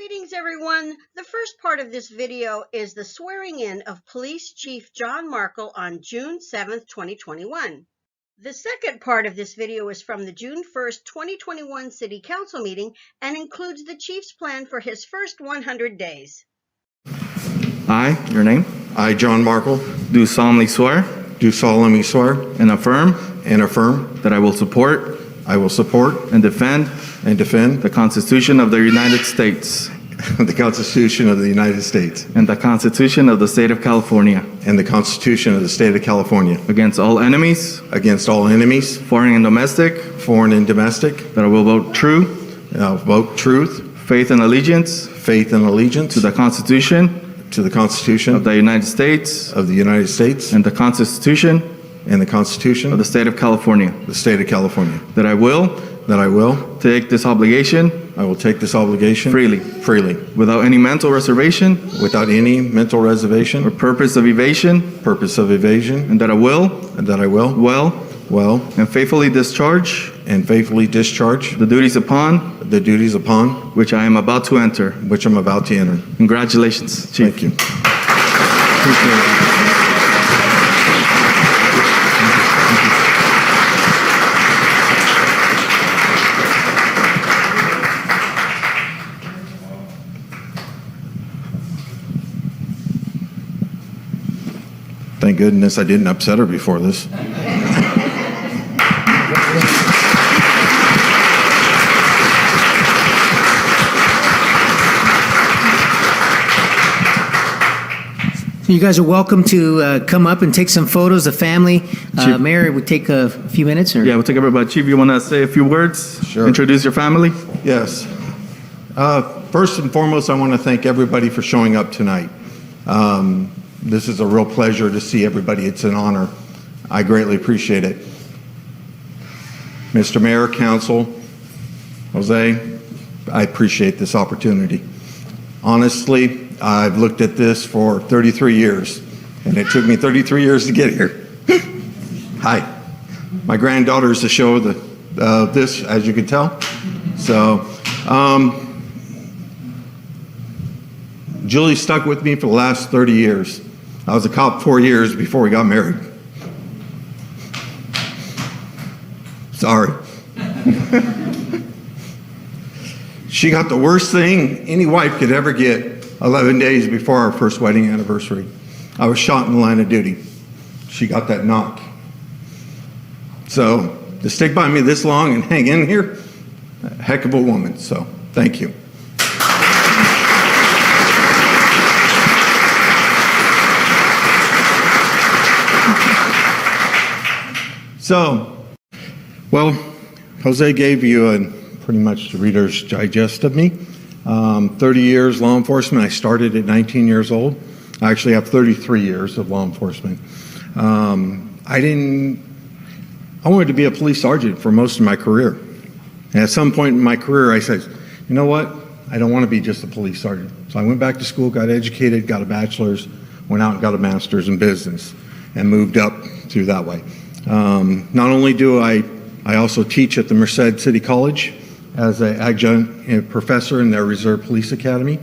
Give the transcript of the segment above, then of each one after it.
Greetings, everyone. The first part of this video is the swearing in of Police Chief John Markle on June 7th, 2021. The second part of this video is from the June 1st, 2021 City Council meeting and includes the Chief's plan for his first 100 days. I, your name, I, John Markle, do solemnly swear do solemnly swear and affirm that I will support and defend the Constitution of the United States the Constitution of the United States and the Constitution of the State of California and the Constitution of the State of California against all enemies, foreign and domestic, that I will vote true, vote truth, faith and allegiance to the Constitution of the United States and the Constitution of the State of California, that I will take this obligation freely, without any mental reservation or purpose of evasion, and that I will well and faithfully discharge the duties upon which I am about to enter. which I'm about to enter. Congratulations, Chief. Thank you. Appreciate it. Thank goodness I didn't upset her before this. You guys are welcome to come up and take some photos. The family, Mayor, would take a few minutes. Or? Yeah, we'll take everybody. Chief, you want to say a few words? Sure. Introduce your family? Yes. First and foremost, I want to thank everybody for showing up tonight. This is a real pleasure to see everybody. It's an honor. I greatly appreciate it. Mr. Mayor, Council, Jose, I appreciate this opportunity. Honestly, I've looked at this for 33 years, and it took me 33 years to get here. Hi. My granddaughter's the show of this, as you can tell. So, Julie stuck with me for the last 30 years. I was a cop 4 years before we got married. Sorry. She got the worst thing any wife could ever get 11 days before our first wedding anniversary. I was shot in the line of duty. She got that knock. So to stick by me this long and hang in here, a heck of a woman. So thank you. So, well, Jose gave you pretty much the Reader's Digest of me. 30 years law enforcement. I started at 19 years old. I actually have 33 years of law enforcement. I wanted to be a police sergeant for most of my career. And at some point in my career, I said, you know what? I don't want to be just a police sergeant. So I went back to school, got educated, got a bachelor's, went out and got a master's in business, and moved up through that way. Not only do I also teach at the Merced City College as an adjunct professor in their Reserve Police Academy,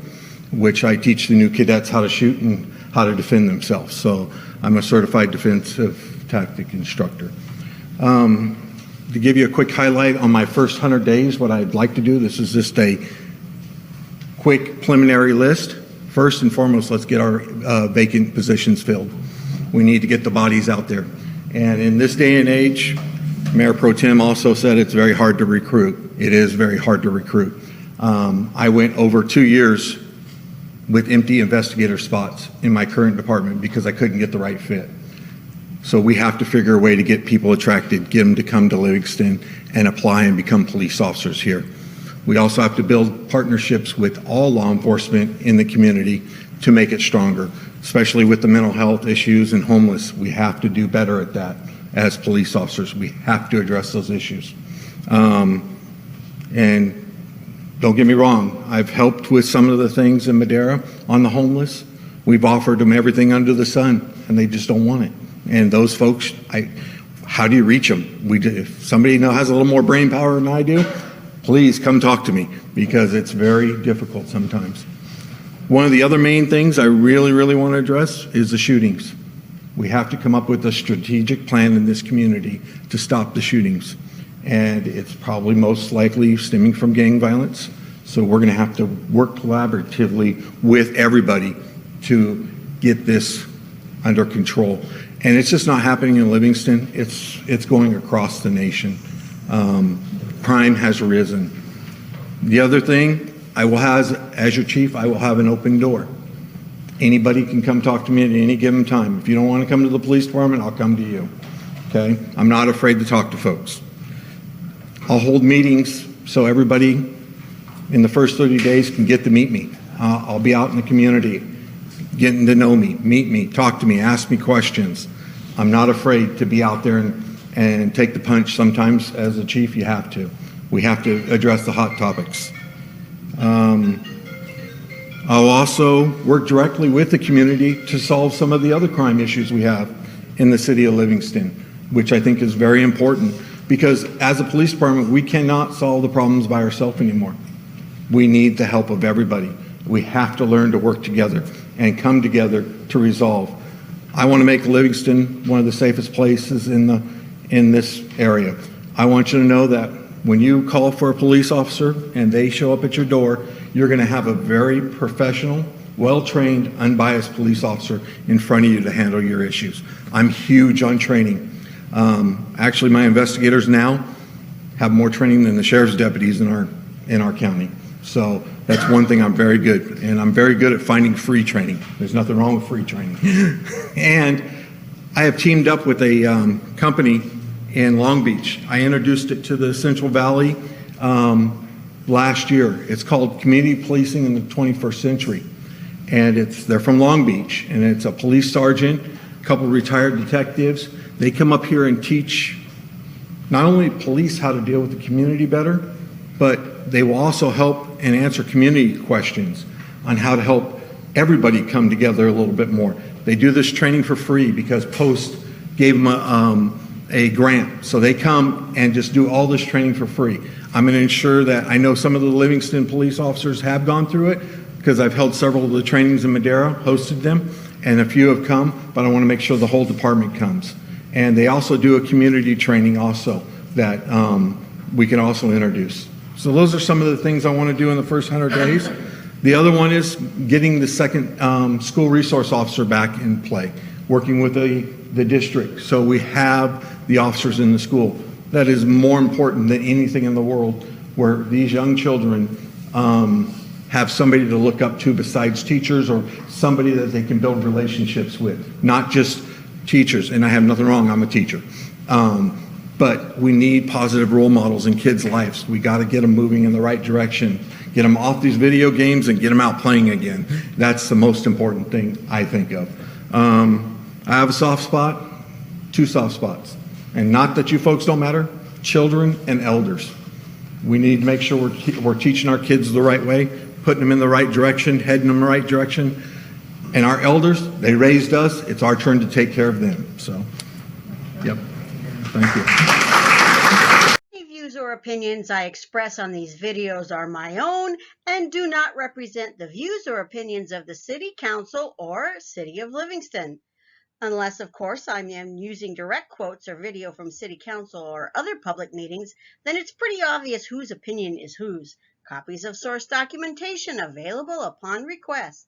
which I teach the new cadets how to shoot and how to defend themselves. So I'm a certified defensive tactic instructor. To give you a quick highlight on my first 100 days, what I'd like to do, this is just a quick preliminary list. First and foremost, let's get our vacant positions filled. We need to get the bodies out there. And in this day and age, Mayor Pro Tem also said it's very hard to recruit. It is very hard to recruit. I went over 2 years with empty investigator spots in my current department because I couldn't get the right fit. So we have to figure a way to get people attracted, get them to come to Livingston and apply and become police officers here. We also have to build partnerships with all law enforcement in the community to make it stronger, especially with the mental health issues and homeless. We have to do better at that as police officers. We have to address those issues. And don't get me wrong, I've helped with some of the things in Madera on the homeless. We've offered them everything under the sun, and they just don't want it. And those folks, how do you reach them? If somebody has a little more brain power than I do, please come talk to me, because it's very difficult sometimes. One of the other main things I really, really want to address is the shootings. We have to come up with a strategic plan in this community to stop the shootings. And it's probably most likely stemming from gang violence. So we're going to have to work collaboratively with everybody to get this under control. And it's just not happening in Livingston. It's going across the nation. Crime has risen. The other thing, I will have, as your chief, I will have an open door. Anybody can come talk to me at any given time. If you don't want to come to the police department, I'll come to you. Okay? I'm not afraid to talk to folks. I'll hold meetings so everybody in the first 30 days can get to meet me. I'll be out in the community, getting to know me, meet me, talk to me, ask me questions. I'm not afraid to be out there and take the punch. Sometimes as a chief, you have to. We have to address the hot topics. I'll also work directly with the community to solve some of the other crime issues we have in the city of Livingston, which I think is very important, because as a police department, we cannot solve the problems by ourselves anymore. We need the help of everybody. We have to learn to work together and come together to resolve. I want to make Livingston one of the safest places in this area. I want you to know that when you call for a police officer and they show up at your door, you're going to have a very professional, well-trained, unbiased police officer in front of you to handle your issues. I'm huge on training. Actually, my investigators now have more training than the sheriff's deputies in our county. So that's one thing I'm very good, and I'm very good at finding free training. There's nothing wrong with free training. And I have teamed up with a company in Long Beach. I introduced it to the Central Valley last year. It's called Community Policing in the 21st Century. And they're from Long Beach, and it's a police sergeant, a couple retired detectives. They come up here and teach not only police how to deal with the community better, but they will also help and answer community questions on how to help everybody come together a little bit more. They do this training for free because Post gave them a grant. So they come and just do all this training for free. I'm going to ensure that I know some of the Livingston police officers have gone through it because I've held several of the trainings in Madera, hosted them, and a few have come, but I want to make sure the whole department comes. And they also do a community training also that we can also introduce. So those are some of the things I want to do in the first 100 days. The other one is getting the second school resource officer back in play, working with the district so we have the officers in the school. That is more important than anything in the world, where these young children have somebody to look up to besides teachers, or somebody that they can build relationships with, not just teachers. And I have nothing wrong, I'm a teacher. But we need positive role models in kids' lives. We got to get them moving in the right direction, get them off these video games and get them out playing again. That's the most important thing I think of. I have a soft spot, two soft spots. And not that you folks don't matter, children and elders. We need to make sure we're teaching our kids the right way, putting them in the right direction, heading them in the right direction. And our elders, they raised us. It's our turn to take care of them. So, yep. Thank you. Any views or opinions I express on these videos are my own and do not represent the views or opinions of the City Council or City of Livingston. Unless, of course, I am using direct quotes or video from City Council or other public meetings, then it's pretty obvious whose opinion is whose. Copies of source documentation available upon request.